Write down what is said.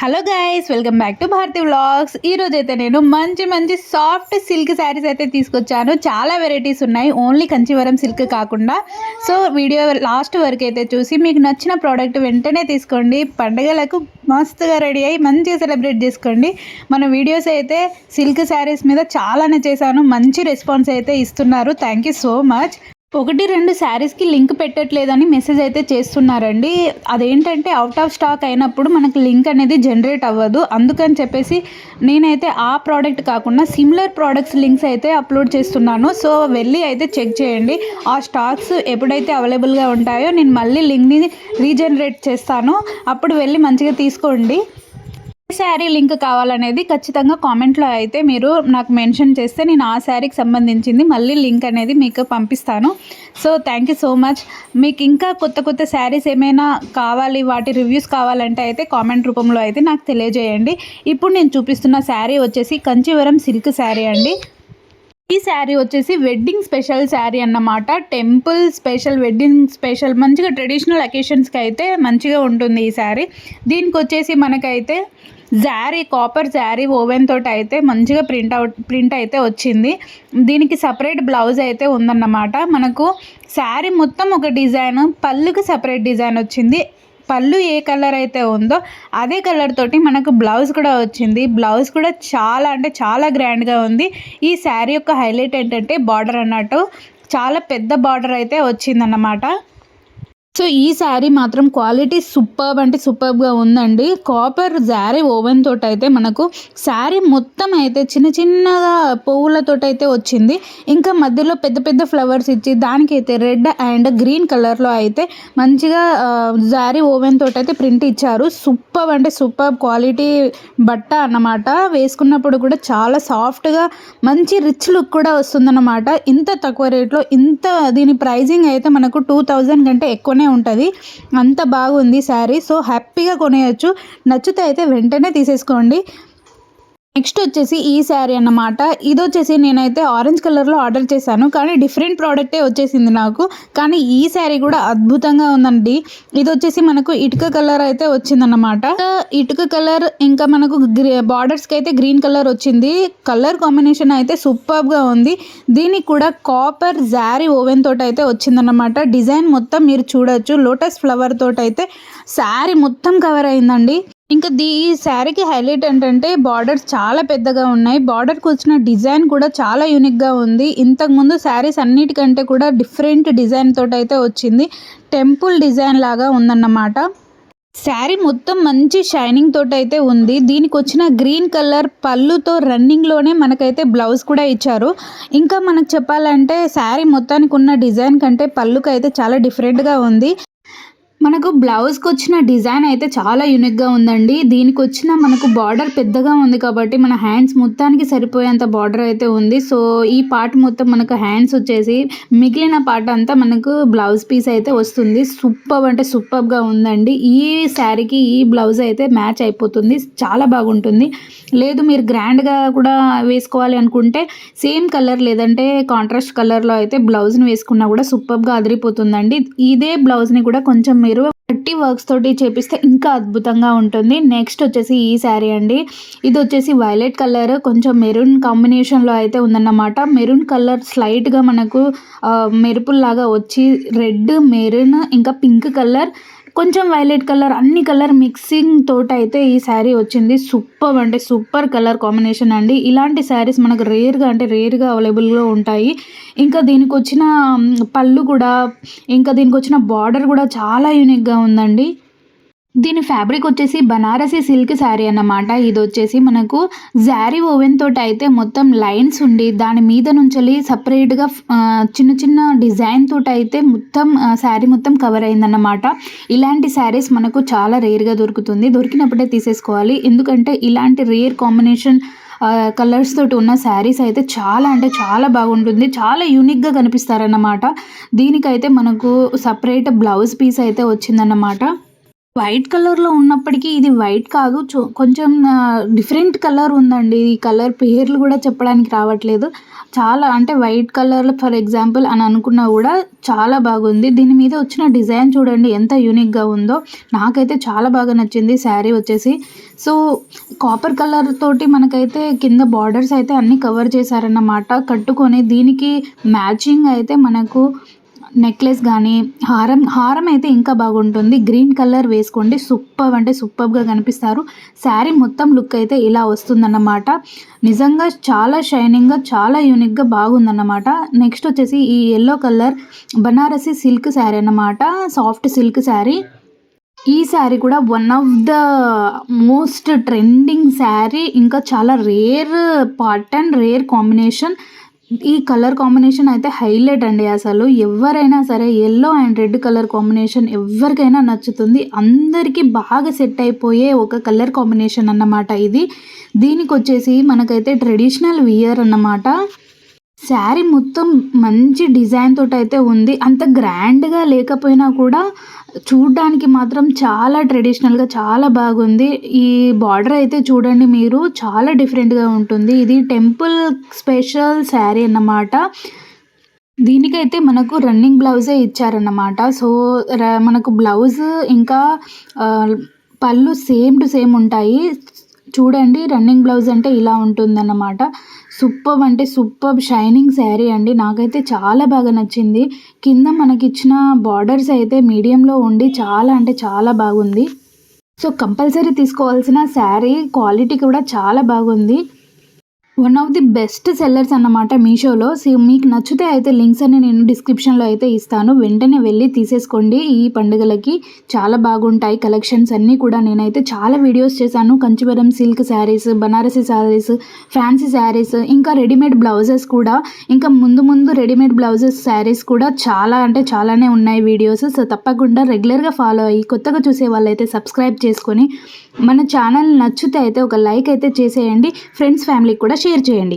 Hello guys, welcome back to Bharati vlogs. ఈరోజు అయితే నేను మంచి సాఫ్ట్ సిల్క్ శారీస్ అయితే తీసుకొచ్చాను. చాలా వెరైటీస్ ఉన్నాయి, ఓన్లీ కంచివరం సిల్క్ కాకుండా. సో వీడియో లాస్ట్ వరకు అయితే చూసి మీకు నచ్చిన ప్రోడక్ట్ వెంటనే తీసుకోండి. పండుగలకు మస్తుగా రెడీ అయ్యి మంచిగా సెలబ్రేట్ చేసుకోండి. మన వీడియోస్ అయితే సిల్క్ శారీస్ మీద చాలానే చేశాను, మంచి రెస్పాన్స్ అయితే ఇస్తున్నారు. Thank you so much. 1-2 శారీస్కి లింక్ పెట్టట్లేదని మెసేజ్ అయితే చేస్తున్నారండి. అదేంటంటే అవుట్ ఆఫ్ స్టాక్ అయినప్పుడు మనకు లింక్ అనేది జనరేట్ అవ్వదు. అందుకని చెప్పేసి నేనైతే ఆ ప్రోడక్ట్ కాకుండా సిమిలర్ ప్రోడక్ట్స్ లింక్స్ అయితే అప్లోడ్ చేస్తున్నాను. సో వెళ్ళి అయితే చెక్ చేయండి. ఆ స్టాక్స్ ఎప్పుడైతే అవైలబుల్గా ఉంటాయో నేను మళ్ళీ లింక్ని రీజనరేట్ చేస్తాను. అప్పుడు వెళ్ళి మంచిగా తీసుకోండి. శారీ లింక్ కావాలనేది ఖచ్చితంగా కామెంట్లో అయితే మీరు నాకు మెన్షన్ చేస్తే నేను ఆ శారీకి సంబంధించింది మళ్ళీ లింక్ అనేది మీకు పంపిస్తాను. So thank you so much. మీకు ఇంకా కొత్త శారీస్ ఏమైనా కావాలి, వాటి రివ్యూస్ కావాలంటే అయితే కామెంట్ రూపంలో అయితే నాకు తెలియజేయండి. ఇప్పుడు నేను చూపిస్తున్న శారీ వచ్చేసి కంచివరం సిల్క్ శారీ అండి. ఈ శారీ వచ్చేసి వెడ్డింగ్ స్పెషల్ శారీ అన్నమాట. టెంపుల్ స్పెషల్, వెడ్డింగ్ స్పెషల్, మంచిగా ట్రెడిషనల్ అకేషన్స్కి అయితే మంచిగా ఉంటుంది ఈ శారీ. దీనికి వచ్చేసి మనకైతే కాపర్ శారీ ఓవెన్ తోటి అయితే మంచిగా ప్రింట్ అయితే వచ్చింది. దీనికి సపరేట్ బ్లౌజ్ అయితే ఉందన్నమాట. మనకు శారీ మొత్తం ఒక డిజైన్, పళ్ళుకి సపరేట్ డిజైన్ వచ్చింది. పళ్ళు ఏ కలర్ అయితే ఉందో అదే కలర్ తోటి మనకు బ్లౌజ్ కూడా వచ్చింది. బ్లౌజ్ కూడా చాలా అంటే చాలా గ్రాండ్గా ఉంది. ఈ శారీ యొక్క హైలైట్ ఏంటంటే బార్డర్ అన్నట్టు చాలా పెద్ద బార్డర్ అయితే వచ్చిందన్నమాట. సో ఈ శారీ మాత్రం క్వాలిటీ సూపర్బ్ అంటే సూపర్బ్గా ఉందండి. కాపర్ శారీ ఓవెన్ తోటి అయితే మనకు శారీ మొత్తం అయితే చిన్నగా పువ్వులతోటి అయితే వచ్చింది. ఇంకా మధ్యలో పెద్ద ఫ్లవర్స్ ఇచ్చి దానికైతే రెడ్ అండ్ గ్రీన్ కలర్లో అయితే మంచిగా శారీ ఓవెన్ తోటి అయితే ప్రింట్ ఇచ్చారు. సూపర్బ్ అంటే సూపర్బ్ క్వాలిటీ బట్ట అన్నమాట. వేసుకున్నప్పుడు కూడా చాలా సాఫ్ట్గా మంచి రిచ్ లుక్ కూడా వస్తుందన్నమాట. ఇంత తక్కువ రేట్లో దీని ప్రైజింగ్ అయితే మనకు 2000 కంటే ఎక్కువనే ఉంటుంది. అంత బాగుంది శారీ. సో హ్యాపీగా కొనేయచ్చు. నచ్చితే అయితే వెంటనే తీసేసుకోండి. నెక్స్ట్ వచ్చేసి ఈ శారీ అన్నమాట. ఇది వచ్చేసి నేనైతే ఆరెంజ్ కలర్లో ఆర్డర్ చేశాను, కానీ డిఫరెంట్ ప్రోడక్టే వచ్చేసింది నాకు. కానీ ఈ శారీ కూడా అద్భుతంగా ఉందండి. ఇది వచ్చేసి మనకు ఇటుక కలర్ అయితే వచ్చిందన్నమాట. ఇటుక కలర్ ఇంకా మనకు బార్డర్స్కి అయితే గ్రీన్ కలర్ వచ్చింది. కలర్ కాంబినేషన్ అయితే సూపర్గా ఉంది. దీనికి కూడా కాపర్ శారీ ఓవెన్ తోటి అయితే వచ్చిందన్నమాట. డిజైన్ మొత్తం మీరు చూడొచ్చు. లోటస్ ఫ్లవర్ తోటి అయితే శారీ మొత్తం కవర్ అయిందండి. ఇంకా ఈ శారీకి హైలైట్ ఏంటంటే బార్డర్స్ చాలా పెద్దగా ఉన్నాయి. బార్డర్కి వచ్చిన డిజైన్ కూడా చాలా యూనిక్గా ఉంది. ఇంతకుముందు శారీస్ అన్నిటికంటే కూడా డిఫరెంట్ డిజైన్ తోటి అయితే వచ్చింది. టెంపుల్ డిజైన్ లాగా ఉందన్నమాట. శారీ మొత్తం మంచి షైనింగ్ తోటి అయితే ఉంది. దీనికి వచ్చిన గ్రీన్ కలర్ పళ్ళుతో రన్నింగ్లోనే మనకైతే బ్లౌజ్ కూడా ఇచ్చారు. ఇంకా మనకు చెప్పాలంటే శారీ మొత్తానికి ఉన్న డిజైన్ కంటే పళ్ళుకి అయితే చాలా డిఫరెంట్గా ఉంది. మనకు బ్లౌజ్కి వచ్చిన డిజైన్ అయితే చాలా యూనిక్గా ఉందండి. దీనికి వచ్చిన మనకు బార్డర్ పెద్దగా ఉంది కాబట్టి మన హ్యాండ్స్ మొత్తానికి సరిపోయేంత బార్డర్ అయితే ఉంది. సో ఈ పార్ట్ మొత్తం మనకు హ్యాండ్స్ వచ్చేసి మిగిలిన పార్ట్ అంతా మనకు బ్లౌజ్ పీస్ అయితే వస్తుంది. సూపర్ అంటే సూపర్గా ఉందండి. ఈ శారీకి ఈ బ్లౌజ్ అయితే మ్యాచ్ అయిపోతుంది, చాలా బాగుంటుంది. లేదు మీరు గ్రాండ్గా కూడా వేసుకోవాలి అనుకుంటే సేమ్ కలర్ లేదంటే కాంట్రాస్ట్ కలర్లో అయితే బ్లౌజ్ని వేసుకున్నా కూడా సూపర్గా అదిరిపోతుందండి. ఇదే బ్లౌజ్ని కూడా కొంచెం మీరు గట్టి వర్క్స్ తోటి చేపిస్తే ఇంకా అద్భుతంగా ఉంటుంది. నెక్స్ట్ వచ్చేసి ఈ శారీ అండి. ఇది వచ్చేసి వైలెట్ కలర్ కొంచెం మెరూన్ కాంబినేషన్లో అయితే ఉందన్నమాట. మెరూన్ కలర్ స్లైట్గా మనకు మెరుపుల్లాగా వచ్చి రెడ్, మెరూన్ ఇంకా పింక్ కలర్, కొంచెం వైలెట్ కలర్, అన్ని కలర్ మిక్సింగ్ తోటి అయితే ఈ శారీ వచ్చింది. సూపర్ అంటే సూపర్ కలర్ కాంబినేషన్ అండి. ఇలాంటి శారీస్ మనకు రేర్గా అవైలబుల్గా ఉంటాయి. ఇంకా దీనికి వచ్చిన పళ్ళు కూడా, ఇంకా దీనికి వచ్చిన బార్డర్ కూడా చాలా యూనిక్గా ఉందండి. దీని ఫ్యాబ్రిక్ వచ్చేసి బనారసి సిల్క్ శారీ అన్నమాట. ఇది వచ్చేసి మనకు శారీ ఓవెన్ తోటి అయితే మొత్తం లైన్స్ ఉండి దాని మీద నుంచి సపరేట్గా చిన్న డిజైన్ తోటి అయితే మొత్తం శారీ మొత్తం కవర్ అయిందన్నమాట. ఇలాంటి శారీస్ మనకు చాలా రేర్గా దొరుకుతుంది. దొరికినప్పుడే తీసేసుకోవాలి. ఎందుకంటే ఇలాంటి రేర్ కాంబినేషన్ కలర్స్ తోటి ఉన్న శారీస్ అయితే చాలా అంటే చాలా బాగుంటుంది. చాలా యూనిక్గా కనిపిస్తారన్నమాట. దీనికైతే మనకు సపరేట్ బ్లౌజ్ పీస్ అయితే వచ్చిందన్నమాట. వైట్ కలర్‌లో ఉన్నప్పటికీ ఇది వైట్ కాదు. కొంచెం డిఫరెంట్ కలర్ ఉందండి. ఈ కలర్ పేర్లు గూడా చెప్పడానికి రావట్లేదు. చాలా అంటే వైట్ కలర్‌లో ఫర్ ఎగ్జాంపుల్ అని అనుకున్నా గూడా చాలా బాగుంది. దీని మీద వచ్చిన డిజైన్ చూడండి ఎంత యూనిక్‌గా ఉందో. నాకైతే చాలా బాగా నచ్చింది శారీ వచ్చేసి. సో, కాపర్ కలర్ తోటి మనకైతే కింద బార్డర్స్ అయితే అన్నీ కవర్ చేశారన్నమాట. కట్టుకొని దీనికి మ్యాచింగ్ అయితే మనకు నెక్లెస్ గానీ, హారం అయితే ఇంకా బాగుంటుంది. గ్రీన్ కలర్ వేసుకోండి. సూపర్బ్ అంటే సూపర్బ్‌గా కనిపిస్తారు. శారీ మొత్తం లుక్ అయితే ఇలా వస్తుందన్నమాట. నిజంగా చాలా షైనింగ్‌గా, చాలా యూనిక్‌గా బాగుందన్నమాట. నెక్స్ట్ వచ్చేసి ఈ yellow colour Banarasi silk sari అన్నమాట. Soft silk sari. ఈ శారీ కూడా one of the most trending sari. ఇంకా చాలా rare part and rare combination. ఈ కలర్ కాంబినేషన్ అయితే హైలైట్ అండి అసలు. ఎవ్వరైనా సరే yellow and red colour combination ఎవ్వరికైనా నచ్చుతుంది. అందరికీ బాగా సెట్ అయిపోయే ఒక కలర్ కాంబినేషన్ అన్నమాట ఇది. దీనికొచ్చేసి మనకైతే ట్రెడిషనల్ వియర్ అన్నమాట. శారీ మొత్తం మంచి డిజైన్ తోటైతే ఉంది. అంత గ్రాండ్‌గా లేకపోయినా కూడా చూడ్డానికి మాత్రం చాలా ట్రెడిషనల్‌గా చాలా బాగుంది. ఈ బార్డర్ అయితే చూడండి మీరు చాలా డిఫరెంట్‌గా ఉంటుంది. ఇది టెంపుల్ స్పెషల్ శారీ అన్నమాట. దీనికైతే మనకు రన్నింగ్ బ్లౌజే ఇచ్చారన్నమాట. సో, మనకు బ్లౌజ్ ఇంకా ఆహ్, పళ్ళు సేమ్ టు సేమ్ ఉంటాయి. చూడండి రన్నింగ్ బ్లౌజ్ అంటే ఇలా ఉంటుందన్నమాట. సూపర్బ్ అంటే సూపర్బ్ షైనింగ్ శారీ అండి. నాకైతే చాలా బాగా నచ్చింది. కింద మనకిచ్చిన బార్డర్స్ అయితే మీడియంలో ఉండి చాలా అంటే చాలా బాగుంది. సో, కంపల్సరీ తీసుకోవాల్సిన శారీ. క్వాలిటీ కూడా చాలా బాగుంది. One of the best sellers అన్నమాట మీషోలో. సో, మీకు నచ్చితే అయితే లింక్స్ అన్ని నేను డిస్క్రిప్షన్‌లో అయితే ఇస్తాను. వెంటనే వెళ్ళి తీసేసుకోండి. ఈ పండుగలకి చాలా బాగుంటాయి కలెక్షన్స్ అన్నీ కూడా. నేనైతే చాలా వీడియోస్ చేశాను. కంచివరం సిల్క్ శారీస్, బనారసి శారీస్, ఫ్యాన్సీ శారీస్, ఇంకా రెడీమేడ్ బ్లౌజెస్ కూడా. ఇంకా ముందు ముందు రెడీమేడ్ బ్లౌజెస్ శారీస్ కూడా చాలా అంటే చాలానే ఉన్నాయి వీడియోస్. సో, తప్పకుండా రెగ్యులర్‌గా ఫాలో అయ్యి కొత్తగా చూసే వాళ్ళైతే సబ్స్క్రైబ్ చేసుకొని మన ఛానల్ నచ్చితే అయితే ఒక లైక్ అయితే చేసేయండి. ఫ్రెండ్స్, ఫ్యామిలీకి కూడా షేర్ చేయండి.